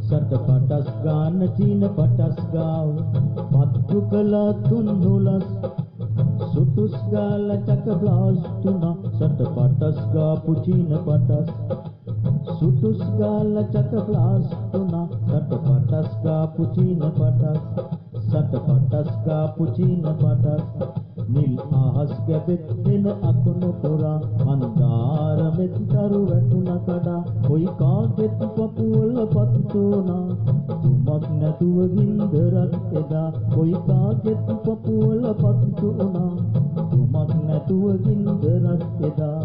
සට පටස් ගාන චීන පටස් ගාව පත්තු කළා තුන් හුලස් සුටුස් ගාල චක බ්ලාස් තුනා සට පටස් ගාපු චීන පටස් සුටුස් ගාල චක බ්ලාස් තුනා සට පටස් ගාපු චීන පටස් සට පටස් ගාපු චීන පටස් නිල් ආහස් ගැබෙත් වෙන අකුණු පුරා අන්දාර මෙත් දරු වැටුණ කඩා කොයි කාගෙත් පපුවල පත්තුනා තුමක් නැතුව ගින්දරක් එදා කොයි කාගෙත් පපුවල පත්තුනා තුමක් නැතුව ගින්දරක් එදා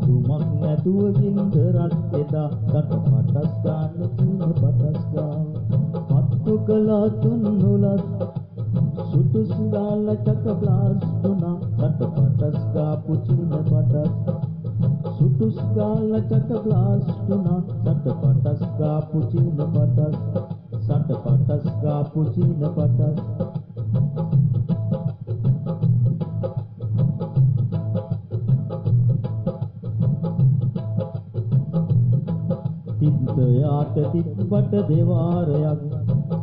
තුමක් නැතුව ගින්දරක් එදා සට පටස් ගාන චීන පටස් ගාව පත්තු කළා තුන් හුලස් සුටුස් ගාල චක බ්ලාස් තුනා සට පටස් ගාපු චීන පටස් සුටුස් ගාල චක බ්ලාස් තුනා සට පටස් ගාපු චීන පටස් සට පටස් ගාපු චීන පටස් තිත්යාට තිත්පට දෙවාරයක්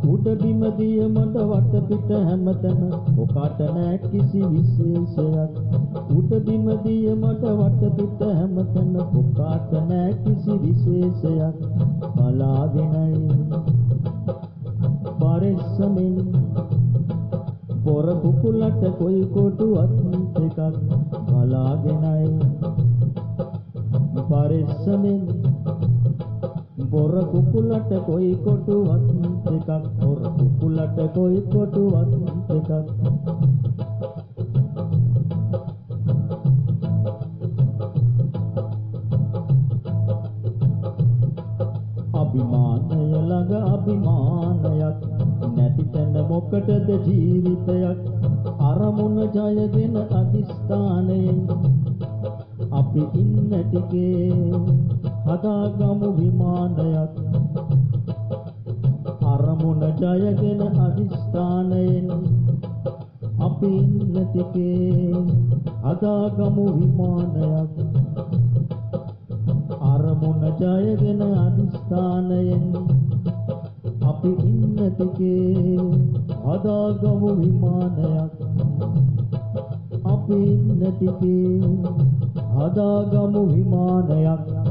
උඩ බිම දිය මඩ වට පිට හැමතැන ඔකට නෑ කිසි විශේෂයක් උඩ බිම දිය මඩ වට පිට හැමතැන ඔකට නෑ කිසි විශේෂයක් බලාගෙනයි පරිස්සමෙන් පොර කුකුලට කොයි කොටුවත් එකක් බලාගෙනයි පරිස්සමෙන් පොර කුකුලට කොයි කොටුවත් එකක් පොර කුකුලට කොයි කොටුවත් එකක් අභිමානය ළඟ අභිමානයක් නැති තැන මොකටද ජීවිතයක් අරමුණ ජයගෙන අදිස්ථානයෙන් අපි ඉන්න ටිකේ හදාගමු විමානයක් අරමුණ ජයගෙන අදිස්ථානයෙන් අපි ඉන්න ටිකේ හදාගමු විමානයක් අරමුණ ජයගෙන අදිස්ථානයෙන් අපි ඉන්න ටිකේ හදාගමු විමානයක් අපි ඉන්න ටිකේ හදාගමු විමානයක්